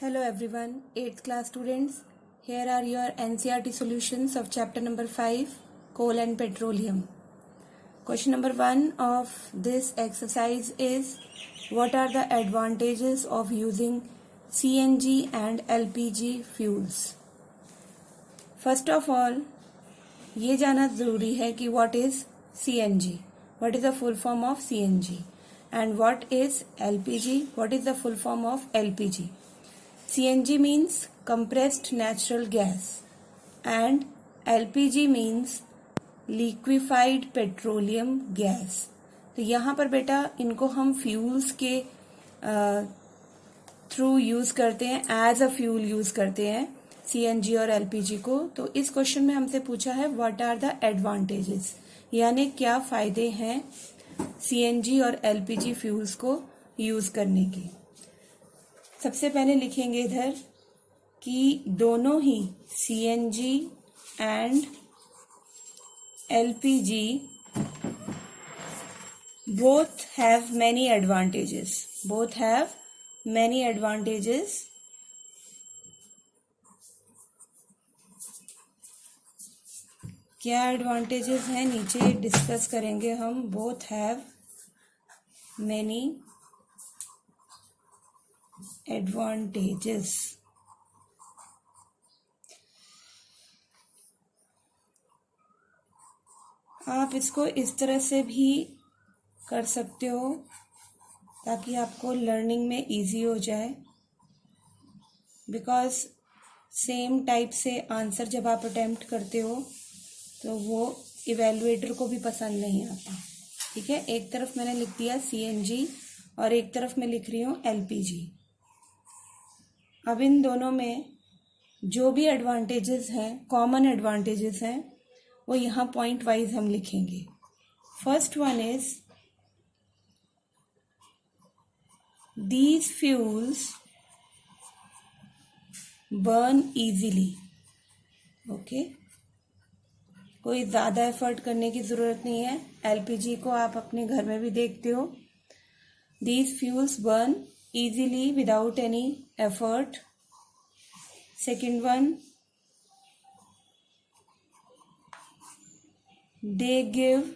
Hello everyone, 8th class students. Here are your NCERT solutions of chapter number 5, Coal and Petroleum. Question number 1 of this exercise is, what are the advantages of using CNG and LPG fuels? First of all, ये जानना ज़रूरी है कि what is CNG? What is the full form of CNG? And what is LPG? What is the full form of LPG? CNG means compressed natural gas and LPG means liquefied petroleum gas. तो यहाँ पर बेटा इनको हम fuels के through use करते हैं, as a fuel use करते हैं CNG और LPG को. तो इस क्वेश्चन में हमसे पूछा है व्हाट आर द एडवांटेजेस, यानी क्या फायदे हैं CNG और LPG फ्यूल्स को यूज करने के. सबसे पहले लिखेंगे इधर कि दोनों ही CNG and LPG both have many advantages. Both have many advantages. क्या एडवांटेजेस हैं नीचे डिस्कस करेंगे हम. Both have many advantages. आप इसको इस तरह से भी कर सकते हो ताकि आपको लर्निंग में इजी हो जाए, बिकॉज सेम टाइप से आंसर जब आप अटेम्प्ट करते हो तो वो इवेलुएटर को भी पसंद नहीं आता. ठीक है, एक तरफ मैंने लिख दिया CNG और एक तरफ मैं लिख रही हूँ LPG. अब इन दोनों में जो भी एडवांटेजेस हैं, कॉमन एडवांटेजेस हैं, वो यहाँ पॉइंट वाइज हम लिखेंगे. First one is these fuels burn easily. Okay, कोई ज़्यादा एफर्ट करने की ज़रूरत नहीं है. LPG को आप अपने घर में भी देखते हो. These fuels burn easily without any effort. Second one, they give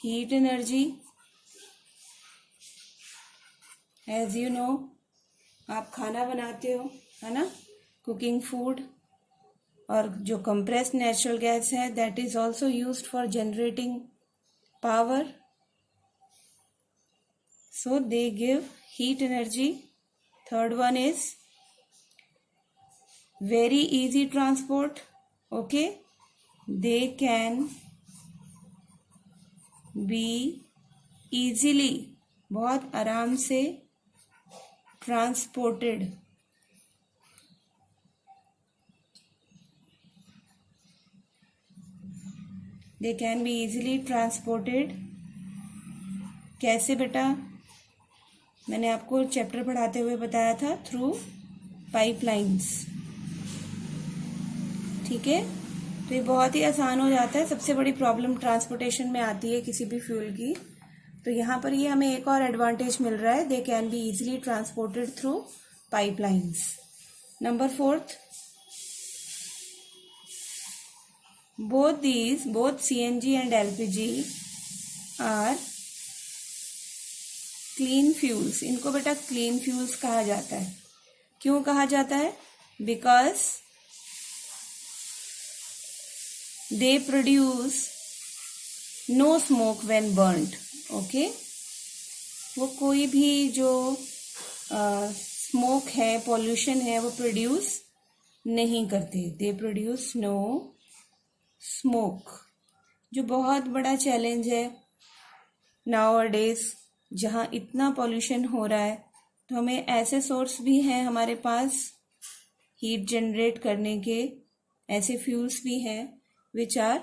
heat energy. As you know, आप खाना बनाते हो, है ना, कुकिंग फूड, और जो compressed natural gas है that is also used for generating power. So they give heat energy. Third one is very easy transport. Okay, they can be easily, बहुत आराम से transported. They can be easily transported. कैसे बेटा? मैंने आपको chapter पढ़ाते हुए बताया था, थ्रू पाइपलाइंस. ठीक है, तो ये बहुत ही आसान हो जाता है. सबसे बड़ी प्रॉब्लम ट्रांसपोर्टेशन में आती है किसी भी फ्यूल की, तो यहाँ पर ये हमें एक और एडवांटेज मिल रहा है, they can be easily transported through pipelines. Number fourth, both CNG and LPG are clean fuels. इनको बेटा क्लीन फ्यूल्स कहा जाता है. क्यों कहा जाता है? Because they produce no smoke when burned. Okay, वो कोई भी जो स्मोक है, पॉल्यूशन है, वो प्रोड्यूस नहीं करते. दे प्रोड्यूस नो स्मोक, जो बहुत बड़ा चैलेंज है नाउअडेज, जहाँ इतना पॉल्यूशन हो रहा है. तो हमें ऐसे सोर्स भी हैं हमारे पास हीट जनरेट करने के, ऐसे फ्यूल्स भी हैं which are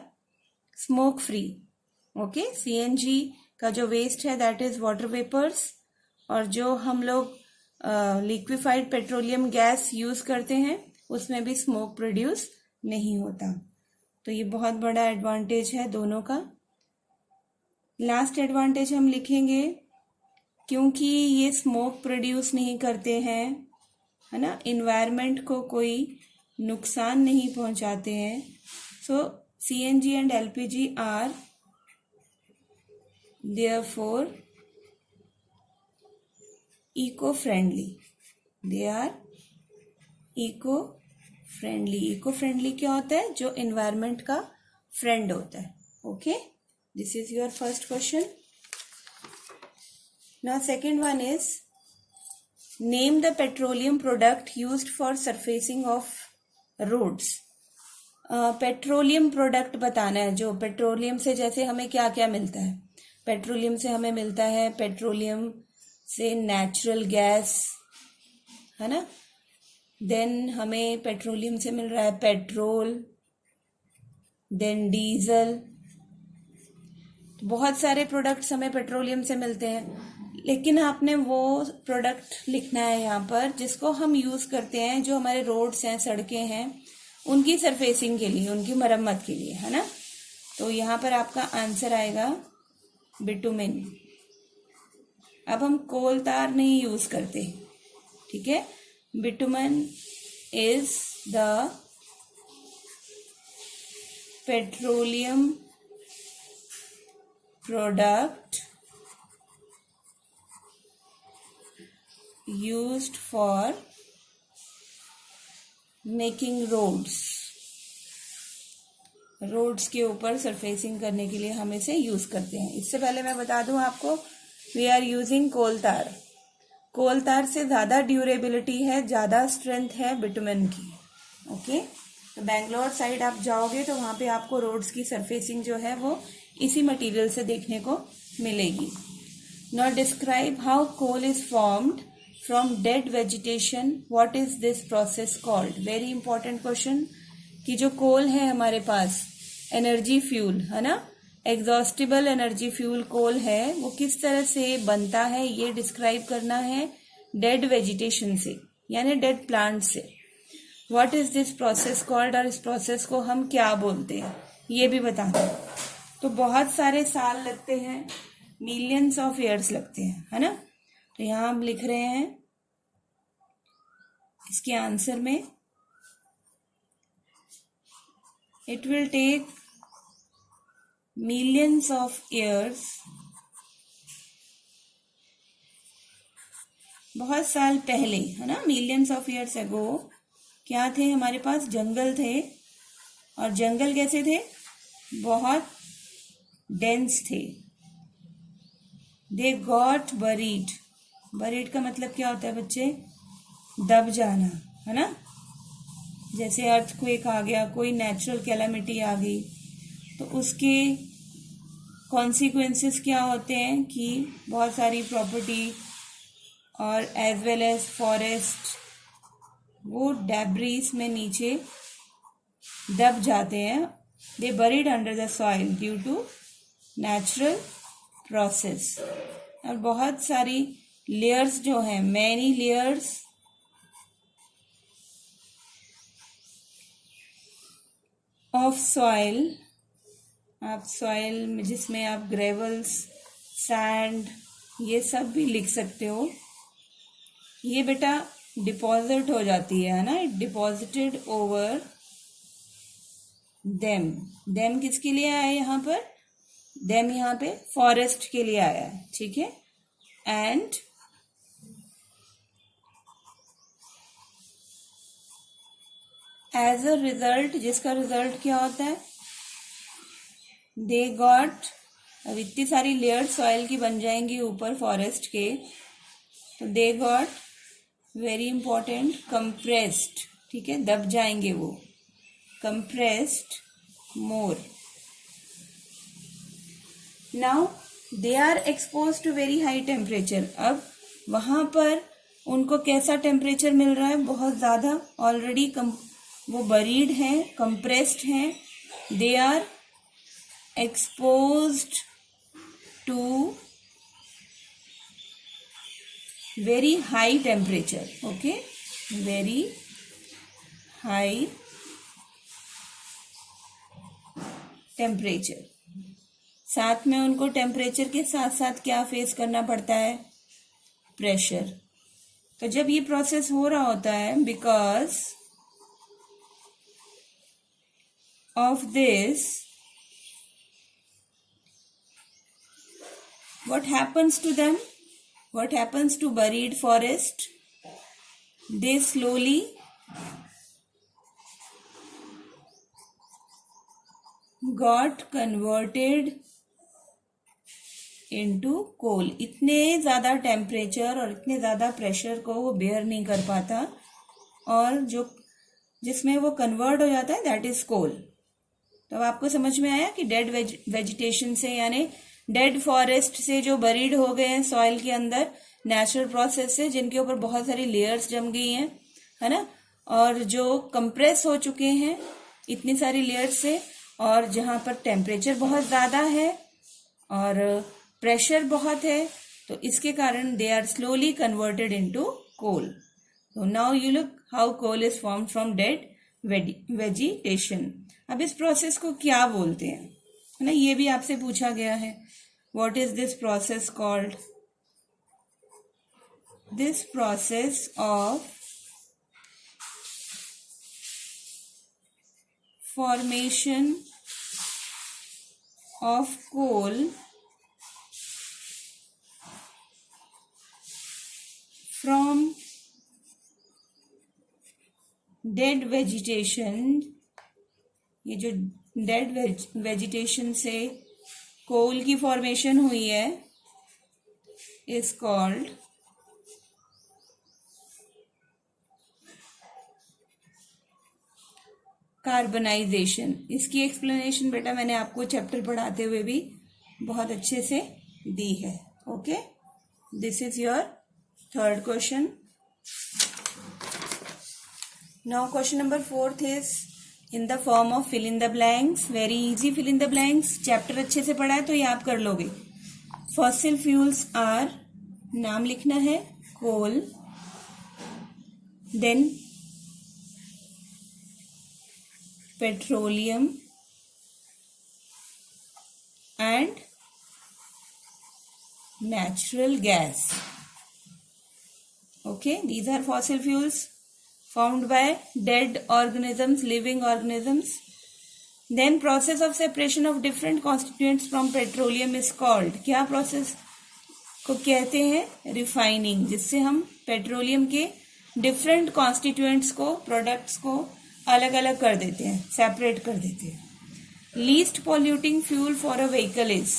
smoke free. Okay, CNG का जो वेस्ट है दैट इज वाटर वेपर्स, और जो हम लोग लिक्विफाइड पेट्रोलियम गैस यूज करते हैं उसमें भी स्मोक प्रोड्यूस नहीं होता. तो ये बहुत बड़ा एडवांटेज है दोनों का. लास्ट एडवांटेज हम लिखेंगे क्योंकि ये स्मोक प्रोड्यूस नहीं करते हैं है ना, इन्वायरमेंट को कोई नुकसान नहीं पहुंचाते हैं. So CNG and LPG are therefore eco friendly. They are eco friendly. Eco friendly क्या होता है? जो इन्वायरमेंट का फ्रेंड होता है. Okay, this is your first question. Now second one is name the petroleum product used for surfacing of roads. Petroleum product बताना है. जो पेट्रोलियम से जैसे हमें क्या क्या मिलता है? पेट्रोलियम से हमें मिलता है, पेट्रोलियम से नेचुरल गैस, है ना. देन हमें पेट्रोलियम से मिल रहा है पेट्रोल, देन डीजल. बहुत सारे प्रोडक्ट्स हमें पेट्रोलियम से मिलते हैं, लेकिन आपने वो प्रोडक्ट लिखना है यहाँ पर जिसको हम यूज़ करते हैं, जो हमारे रोड्स हैं, सड़कें हैं, उनकी सरफेसिंग के लिए, उनकी मरम्मत के लिए, है ना. तो यहाँ पर आपका आंसर आएगा बिटुमेन. अब हम कोल तार नहीं यूज़ करते, ठीक है. Bitumen is the petroleum product used for making roads. Roads के ऊपर सरफेसिंग करने के लिए हम इसे यूज करते हैं. इससे पहले मैं बता दूं आपको, वी आर यूजिंग कोल तार. कोल तार से ज्यादा ड्यूरेबिलिटी है, ज्यादा स्ट्रेंथ है बिटुमेन की. ओके, तो बेंगलोर साइड आप जाओगे तो वहां पे आपको रोड्स की सरफेसिंग जो है वो इसी मटेरियल से देखने को मिलेगी. Now describe how coal is formed from dead vegetation. What is this process called? Very important question. कि जो कोल है हमारे पास, एनर्जी फ्यूल है ना, एग्जॉस्टिबल एनर्जी फ्यूल कोल है, वो किस तरह से बनता है ये डिस्क्राइब करना है डेड वेजिटेशन से, यानी डेड प्लांट से. What is this process called, और इस प्रोसेस को हम क्या बोलते हैं ये भी बता दें. तो बहुत सारे साल लगते हैं, मिलियंस ऑफ ईयर्स लगते हैं, है ना. तो यहां हम लिख रहे हैं इसके आंसर में, it will take millions of years. बहुत साल पहले, है ना, मिलियंस ऑफ ईयर्स अगो क्या थे हमारे पास? जंगल थे. और जंगल कैसे थे? बहुत डेंस थे. They got buried. बरीड का मतलब क्या होता है बच्चे? दब जाना, है ना. जैसे अर्थक्वेक आ गया, कोई नेचुरल कैलामिटी आ गई, तो उसके कॉन्सिक्वेंसेस क्या होते हैं कि बहुत सारी प्रॉपर्टी और एज वेल एज फॉरेस्ट वो डेब्रीज में नीचे दब जाते हैं. They buried under the soil due to natural process. और बहुत सारी लेयर्स जो हैं, मैनी लेयर्स ऑफ सॉइल. आप सॉइल जिसमें आप ग्रेवल्स, सैंड, ये सब भी लिख सकते हो. ये बेटा डिपॉजिट हो जाती है ना, it deposited over them. Them किसके लिए आया यहाँ पर? देम यहाँ पे फॉरेस्ट के लिए आया है, ठीक है. एंड एज अ रिजल्ट, जिसका रिजल्ट क्या होता है? दे गॉट, अब इतनी सारी लेयर सॉइल की बन जाएंगी ऊपर फॉरेस्ट के, तो they got very important compressed. ठीक है, दब जाएंगे वो, compressed more. Now they are exposed to very high temperature. अब वहां पर उनको कैसा टेम्परेचर मिल रहा है? बहुत ज्यादा. ऑलरेडी वो बरीड हैं, कंप्रेस्ड हैं. They are exposed to very high temperature. Okay, very high temperature. साथ में उनको टेम्परेचर के साथ साथ क्या फेस करना पड़ता है? प्रेशर. तो जब ये प्रोसेस हो रहा होता है, because of this, what happens to them? What happens to buried forest? They slowly got converted into coal. इतने ज़्यादा टेम्परेचर और इतने ज़्यादा प्रेशर को वो बेयर नहीं कर पाता, और जो जिसमें वो कन्वर्ट हो जाता है दैट इज कोल. तो अब आपको समझ में आया कि डेड वेजिटेशन से, यानी डेड फॉरेस्ट से जो बरीड हो गए हैं सॉइल के अंदर नेचुरल प्रोसेस से, जिनके ऊपर बहुत सारी लेयर्स जम गई हैं, है ना, और जो कंप्रेस हो चुके हैं इतनी सारी लेयर्स से, और जहां पर टेम्परेचर बहुत ज्यादा है और प्रेशर बहुत है, तो इसके कारण they are slowly converted into coal. तो now you look how coal is formed from dead vegetation. अब इस प्रोसेस को क्या बोलते हैं, है ना, ये भी आपसे पूछा गया है. What is this process called? This process of formation of coal from dead vegetation, ये जो डेड वेजिटेशन से कोल की फॉर्मेशन हुई है इज कॉल्ड कार्बनाइजेशन. इसकी एक्सप्लेनेशन बेटा मैंने आपको चैप्टर पढ़ाते हुए भी बहुत अच्छे से दी है. Okay, this is your third question. Now question number 4 is in the form of fill in the blanks. Very easy fill in the blanks. Chapter अच्छे से पढ़ा है तो ये आप कर लोगे. फॉसिल फ्यूल्स आर, नाम लिखना है कोल, then petroleum and natural gas. Okay, these are fossil fuels formed by dead organisms, living organisms. Then process of separation of different constituents from petroleum is called, क्या प्रोसेस को कहते हैं? Refining, जिससे हम petroleum के डिफरेंट कॉन्स्टिट्यूएंट्स को, products को अलग अलग कर देते हैं, सेपरेट कर देते हैं. Least polluting fuel for a vehicle is,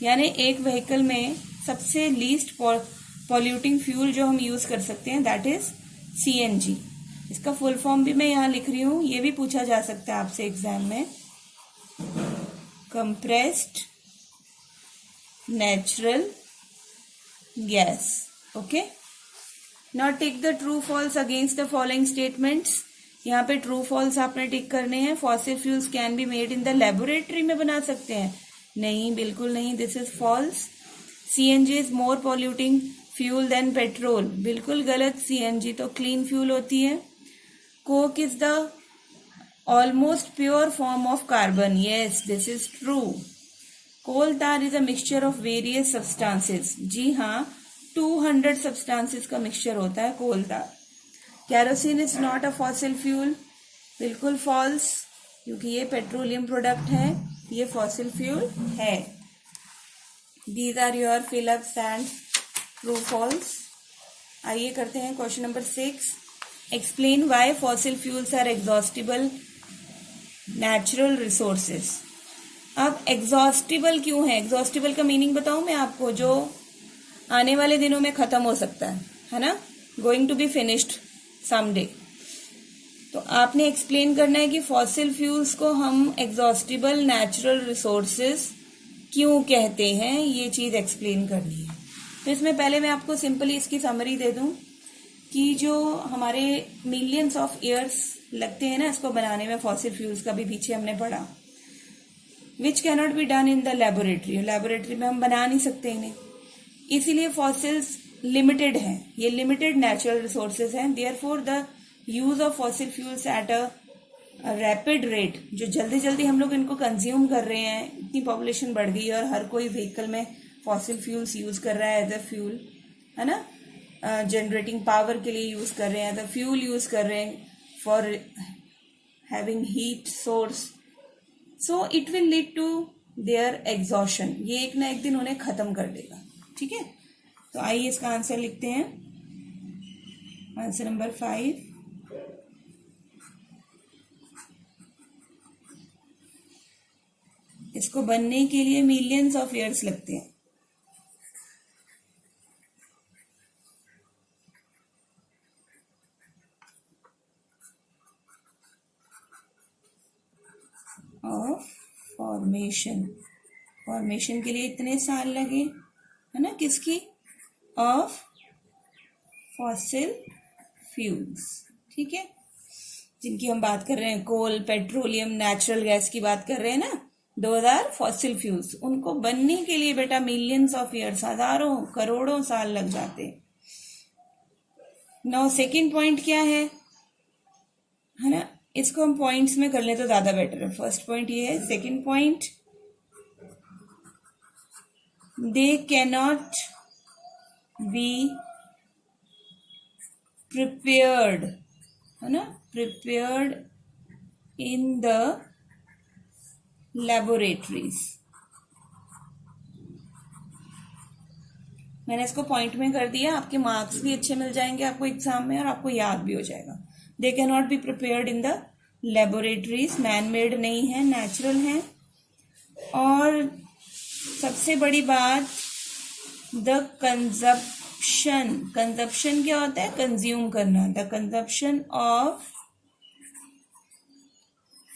यानी एक व्हीकल में सबसे लीस्ट पॉल्यूटिंग फ्यूल जो हम यूज कर सकते हैं दैट इज सीएनजी. इसका फुल फॉर्म भी मैं यहाँ लिख रही हूँ, ये भी पूछा जा सकता है आपसे एग्जाम में. Compressed natural gas. Okay, now take the true false against the following statements. यहाँ पे ट्रू फॉल्स आपने टिक करने हैं. Fossil fuels can be made in the laboratory में बना सकते हैं? नहीं, बिल्कुल नहीं, this is false. CNG is more polluting fuel than petrol, बिल्कुल गलत. सीएनजी तो क्लीन फ्यूल होती है. Coke is the almost pure form of carbon, yes this is true. Coal tar is a mixture of various substances, जी हाँ, 200 substances का mixture होता है coal tar. Kerosene is not a fossil fuel, बिल्कुल false, क्योंकि ये petroleum product है, ये फॉसिल फ्यूल है. These are your fill ups and true false. आइए करते हैं question number 6. Explain why fossil fuels are exhaustible natural resources. अब एग्जॉस्टिबल क्यों है? एग्जॉस्टिबल का मीनिंग बताऊं मैं आपको, जो आने वाले दिनों में खत्म हो सकता है ना, going to be finished someday. तो आपने एक्सप्लेन करना है कि फॉसिल फ्यूल्स को हम एग्जॉस्टिबल नेचुरल रिसोर्सेज क्यों कहते हैं, ये चीज एक्सप्लेन करनी है. तो इसमें पहले मैं आपको सिंपली इसकी समरी दे दूं कि जो हमारे मिलियंस ऑफ ईयर्स लगते हैं ना इसको बनाने में, फॉसिल फ्यूल्स का भी पीछे हमने पढ़ा, which cannot be done in the laboratory. Laboratory में हम बना नहीं सकते इन्हें, इसीलिए फॉसिल्स लिमिटेड हैं, ये लिमिटेड नेचुरल रिसोर्सेज हैं. Therefore the use of fossil fuels at a rapid rate, जो जल्दी जल्दी हम लोग इनको कंज्यूम कर रहे हैं, इतनी पॉपुलेशन बढ़ गई और हर कोई व्हीकल में फॉसिल फ्यूल्स यूज कर रहा है एज अ फ्यूल, है ना. जनरेटिंग पावर के लिए यूज कर रहे हैं, द फ्यूल यूज कर रहे हैं for having heat source, so it will lead to their exhaustion. ये एक ना एक दिन उन्हें खत्म कर देगा। ठीक है, तो आइए इसका आंसर लिखते हैं। आंसर नंबर 5, इसको बनने के लिए मिलियंस ऑफ ईयर्स लगते हैं। ऑफ फॉर्मेशन के लिए इतने साल लगे, है ना, किसकी? Of fossil fuels. ठीक है, जिनकी हम बात कर रहे हैं, कोल, पेट्रोलियम, नेचुरल गैस की बात कर रहे हैं ना, दोज आर फॉसिल फ्यूल्स। उनको बनने के लिए बेटा मिलियंस ऑफ ईयर्स, हजारों करोड़ों साल लग जाते। नाउ सेकेंड पॉइंट क्या है ना, इसको हम पॉइंट्स में कर लें तो ज्यादा बेटर है। फर्स्ट पॉइंट ये है। Second point, they cannot be prepared, है ना, प्रिपेयर्ड इन द लेबोरेटरीज। मैंने इसको पॉइंट में कर दिया, आपके मार्क्स भी अच्छे मिल जाएंगे आपको एग्जाम में और आपको याद भी हो जाएगा। They can not be prepared in the laboratories, man made नहीं है, नेचुरल है। और सबसे बड़ी बात, द कंजप्शन क्या होता है? कंज्यूम करना। The consumption of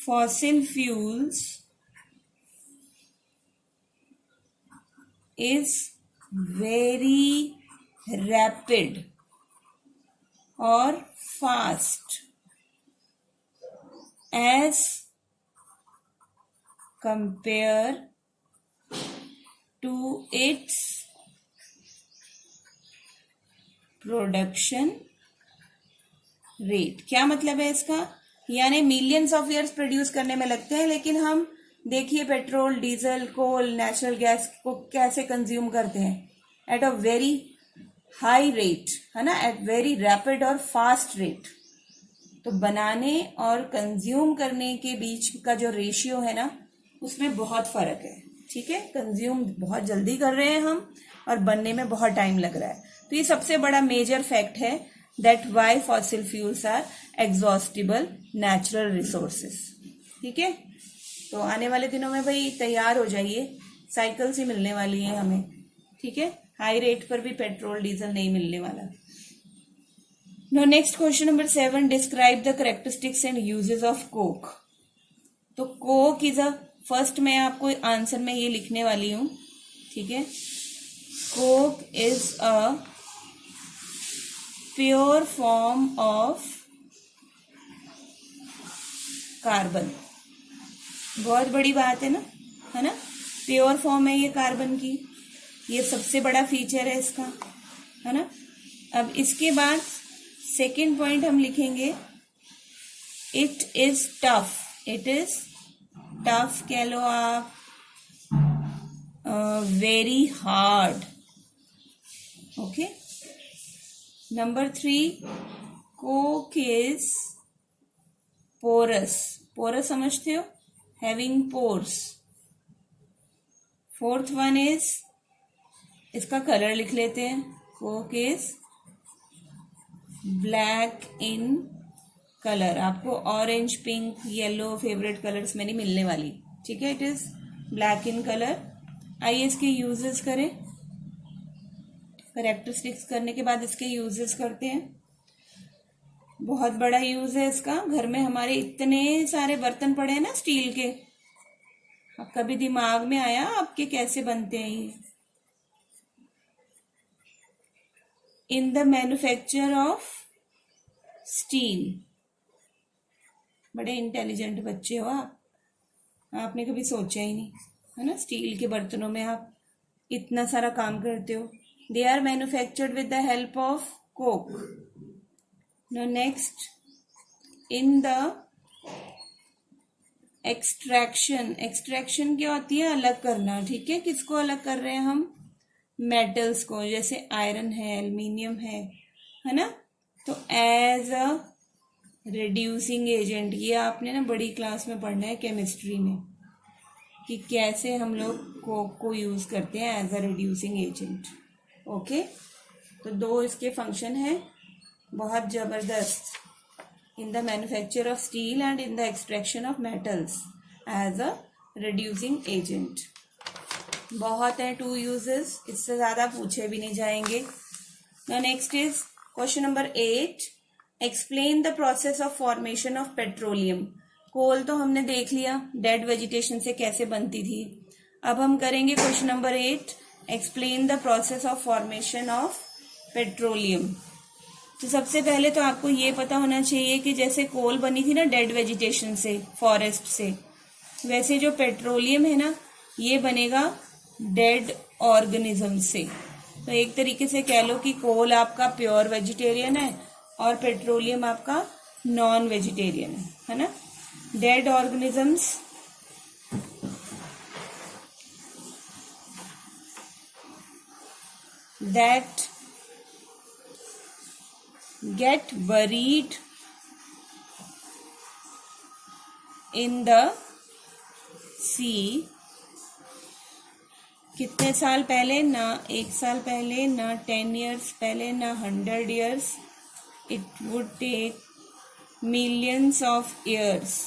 fossil fuels is very rapid or fast as compare to its production rate. क्या मतलब है इसका? यानी मिलियंस ऑफ ईयर्स प्रोड्यूस करने में लगते हैं, लेकिन हम देखिए पेट्रोल, डीजल, कोल, नेचुरल गैस को कैसे कंज्यूम करते हैं, at a very high rate, है ना, एट वेरी रैपिड और फास्ट रेट। तो बनाने और कंज्यूम करने के बीच का जो रेशियो है ना, उसमें बहुत फर्क है। ठीक है, कंज्यूम बहुत जल्दी कर रहे हैं हम और बनने में बहुत टाइम लग रहा है। तो ये सबसे बड़ा मेजर फैक्ट है that why fossil fuels are exhaustible natural resources. ठीक है, तो आने वाले दिनों में भाई तैयार हो जाइए, साइकिल्स ही मिलने वाली है हमें। ठीक है, हाई रेट पर भी पेट्रोल डीजल नहीं मिलने वाला। No next question number 7, describe the characteristics and uses of coke. तो कोक इज अ, फर्स्ट मैं आपको आंसर में ये लिखने वाली हूं। ठीक है, coke is a pure form of carbon. बहुत बड़ी बात है ना, प्योर फॉर्म है ये कार्बन की, ये सबसे बड़ा फीचर है इसका, है ना। अब इसके बाद सेकेंड पॉइंट हम लिखेंगे, it is tough. It is tough कह लो आप, very hard. Okay, number 3, coke is porous. Porous समझते हो, having pores. Fourth one is, इसका कलर लिख लेते हैं, coke is black in colour. आपको orange, pink, yellow favourite colours में नहीं मिलने वाली। ठीक है, it is black in colour. आइए इसके यूजेस करें। कैरेक्टरिस्टिक्स करने के बाद इसके यूजेस करते हैं। बहुत बड़ा यूज है इसका। घर में हमारे इतने सारे बर्तन पड़े हैं ना स्टील के, अब कभी दिमाग में आया आपके कैसे बनते हैं ये? इन द मैन्युफैक्चर ऑफ स्टील। बड़े इंटेलिजेंट बच्चे हो आप, आपने कभी सोचा ही नहीं, है ना, स्टील के बर्तनों में आप इतना सारा काम करते हो। They are manufactured with the help of coke. No next, in the extraction. Extraction क्या होती है? अलग करना। ठीक है, किसको अलग कर रहे हैं हम? मेटल्स को, जैसे आयरन है, एल्युमिनियम है ना, तो एज अ रिड्यूसिंग एजेंट, ये आपने ना बड़ी क्लास में पढ़ना है केमिस्ट्री में कि कैसे हम लोग कोक को यूज करते हैं as a reducing agent. Okay, तो दो इसके फंक्शन है बहुत जबरदस्त, in the manufacture of steel and in the extraction of metals as a reducing agent. बहुत है 2 यूजेस, इससे ज्यादा पूछे भी नहीं जाएंगे। Now next is question number 8, explain the process of formation of petroleum. Coal तो हमने देख लिया डेड वेजिटेशन से कैसे बनती थी। अब हम करेंगे question number 8, explain the process of formation of petroleum. तो सबसे पहले तो आपको ये पता होना चाहिए कि जैसे कोल बनी थी ना डेड वेजिटेशन से, फॉरेस्ट से, वैसे जो पेट्रोलियम है ना ये बनेगा डेड ऑर्गेनिज्म से। तो एक तरीके से कह लो कि कोल आपका प्योर वेजिटेरियन है और पेट्रोलियम आपका नॉन वेजिटेरियन है ना। Dead organisms that get buried in the sea, कितने साल पहले, ना 1 साल पहले, ना 10 years पहले, ना 100 years, it would take millions of years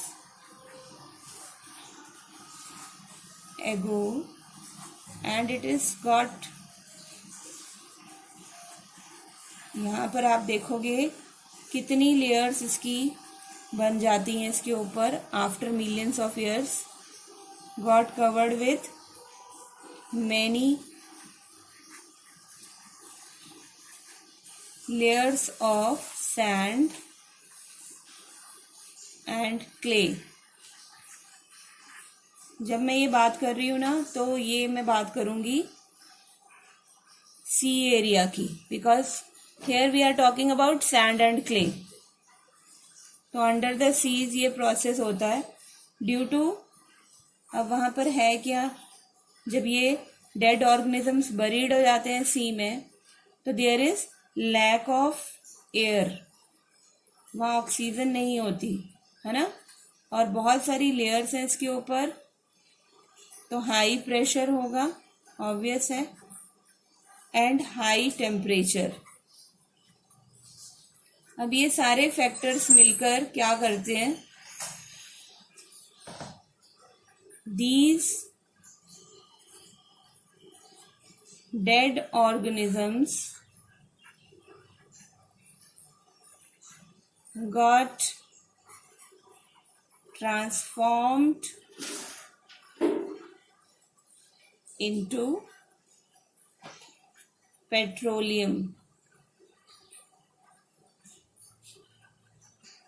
ago and it is got, यहाँ पर आप देखोगे कितनी लेयर्स इसकी बन जाती हैं इसके ऊपर, after millions of years, got covered with many layers of sand and clay. जब मैं ये बात कर रही हूँ ना तो ये मैं बात करूंगी सी एरिया की, because here we are talking about sand and clay। तो अंडर द सीज ये प्रोसेस होता है ड्यू टू, अब वहां पर है क्या, जब ये डेड ऑर्गेनिजम्स बरीड हो जाते हैं सी में तो there is lack of air, वहाँ ऑक्सीजन नहीं होती है ना, और बहुत सारी लेयर्स हैं इसके ऊपर, तो हाई प्रेशर होगा ऑब्वियस है, एंड हाई टेम्परेचर। अब ये सारे फैक्टर्स मिलकर क्या करते हैं, these dead organisms got transformed into petroleum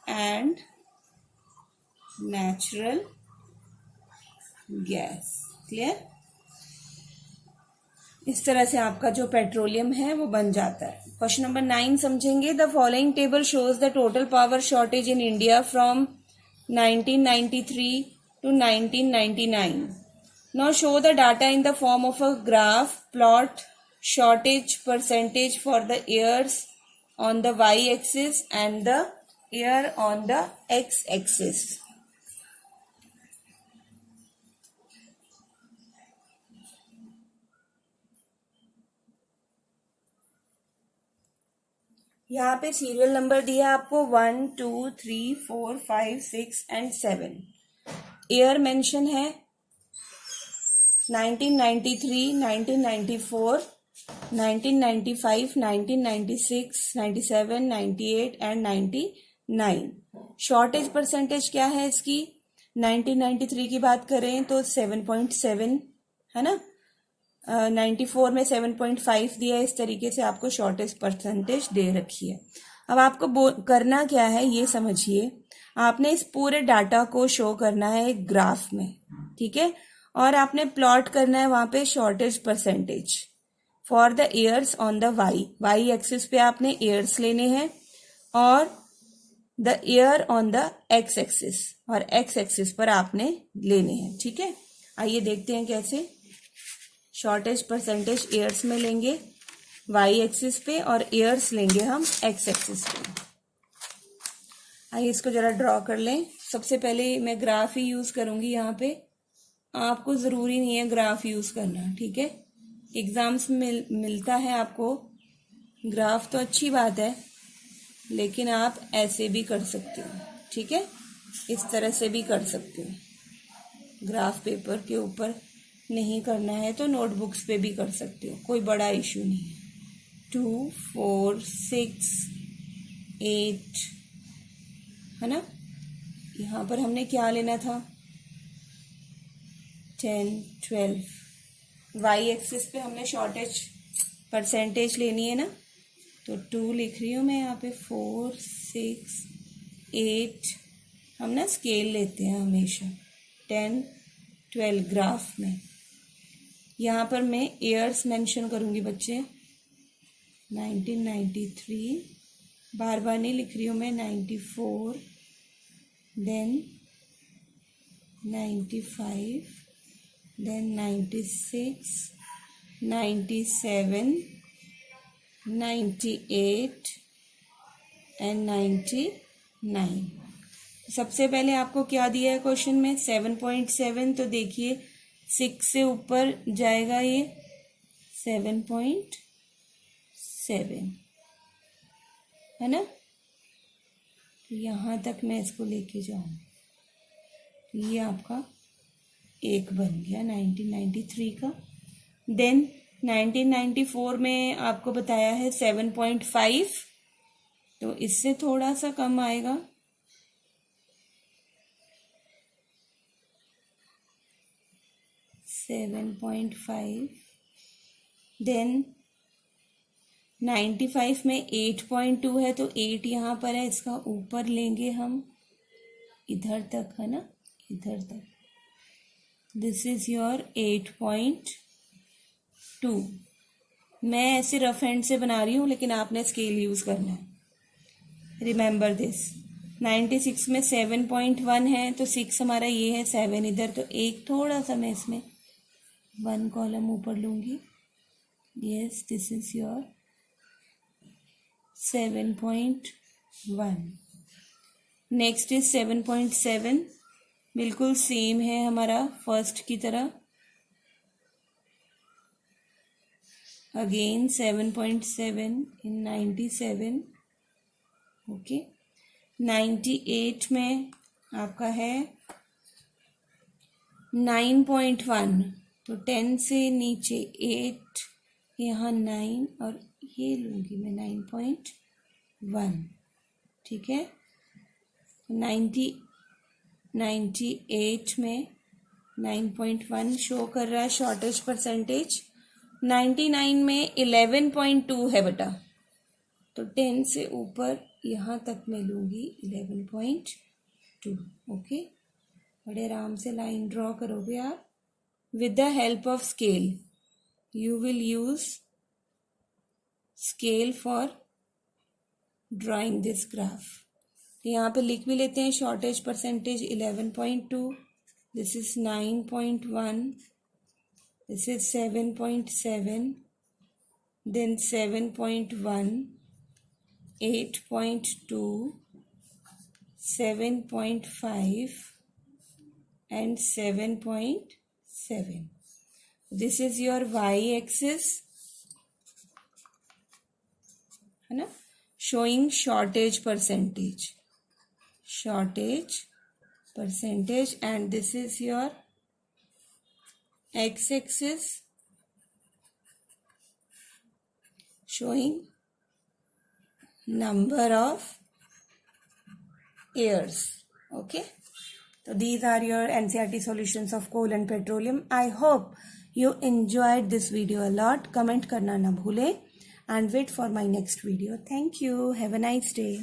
and natural gas. Clear? इस तरह से आपका जो पेट्रोलियम है वो बन जाता है। क्वेश्चन नंबर 9 समझेंगे। The following table shows the total power shortage in India from 1993 to 1999. Now show the data in the form of a graph. Plot shortage percentage for the years on the y-axis and the year on the x-axis. यहाँ पे serial number दिया आपको 1, 2, 3, 4, 5, 6 and 7। Year mention है 1993, 1994, 1995, 1996, 97, 98 and 99। Shortage percentage क्या है इसकी, 1993 की बात करें तो 7.7 है ना, 94 में 7.5 दिया, इस तरीके से आपको शॉर्टेज परसेंटेज दे रखी है। अब आपको करना क्या है ये समझिए, आपने इस पूरे डाटा को शो करना है एक ग्राफ में, ठीक है, और आपने प्लॉट करना है वहां पे shortage percentage for the years on the Y axis पे आपने ईयर्स लेने हैं और the year on the X axis, और एक्स एक्सिस पर आपने लेने हैं। ठीक है, आइए देखते हैं कैसे। शॉर्टेज परसेंटेज ईयर्स में लेंगे वाई एक्सिस पे और ईयर्स लेंगे हम एक्स एक्सिस पे। आइए इसको जरा ड्रॉ कर लें। सबसे पहले मैं ग्राफ ही यूज करूंगी यहाँ पे, आपको जरूरी नहीं है ग्राफ यूज करना, ठीक है। एग्जाम्स में मिलता है आपको ग्राफ तो अच्छी बात है, लेकिन आप ऐसे भी कर सकते हो, ठीक है, इस तरह से भी कर सकते हो। ग्राफ पेपर के ऊपर नहीं करना है तो नोटबुक्स पे भी कर सकते हो, कोई बड़ा इशू नहीं है। 2, 4, 6, 8 है ना। यहाँ पर हमने क्या लेना था 10, 12। वाई एक्सिस पे हमने शॉर्टेज परसेंटेज लेनी है ना, तो 2 लिख रही हूँ मैं यहाँ पे। 4, 6, 8 हम ना स्केल लेते हैं हमेशा। 10, 12 ग्राफ में। यहाँ पर मैं ईयर्स मेंशन करूँगी बच्चे। 1993 बार बार नहीं लिख रही हूँ मैं। 94 देन 95 देन 96 97 98 एंड 99। सबसे पहले आपको क्या दिया है क्वेश्चन में 7.7, तो देखिए 6 से ऊपर जाएगा ये 7.7 है ना। तो यहाँ तक मैं इसको लेके जाऊँ, ये आपका एक बन गया 1993 का। देन 1994 में आपको बताया है 7.5, तो इससे थोड़ा सा कम आएगा। 7.5। देन 95 में 8.2 है, तो 8 यहाँ पर है, इसका ऊपर लेंगे हम इधर तक, है ना, इधर तक। This is your 8.2। मैं ऐसे रफ हैंड से बना रही हूँ, लेकिन आपने स्केल यूज करना है। Remember this. 96 में 7.1 है, तो 6 हमारा ये है, 7 इधर, तो एक थोड़ा सा मैं इसमें 1 कॉलम ऊपर लूंगी। Yes, this is your 7.1। Next is 7.7, बिल्कुल सेम है हमारा फर्स्ट की तरह। अगेन 7.7 इन 97। ओके, 98 में आपका है 9.1, तो 10 से नीचे 8, यहाँ 9 और ये लूँगी मैं 9.1, ठीक है। 98 में 9.1 शो कर रहा है शॉर्टेज परसेंटेज। 99 में 11.2 है बेटा, तो 10 से ऊपर यहाँ तक मैं लूँगी 11.2। ओके, बड़े आराम से लाइन ड्रॉ करोगे आप with the help of scale. You will use scale for drawing this graph. यहाँ पे लिख भी लेते हैं shortage percentage 11.2, this is 9.1, this is 7.7, then 7.1, 8.2, 7.5 and 7.7. This is your y-axis, है ना, showing shortage percentage, and this is your x-axis showing number of years. Okay, so these are your NCERT solutions of coal and petroleum. I hope you enjoyed this video a lot. Comment करना ना भूले and wait for my next video. Thank you. Have a nice day.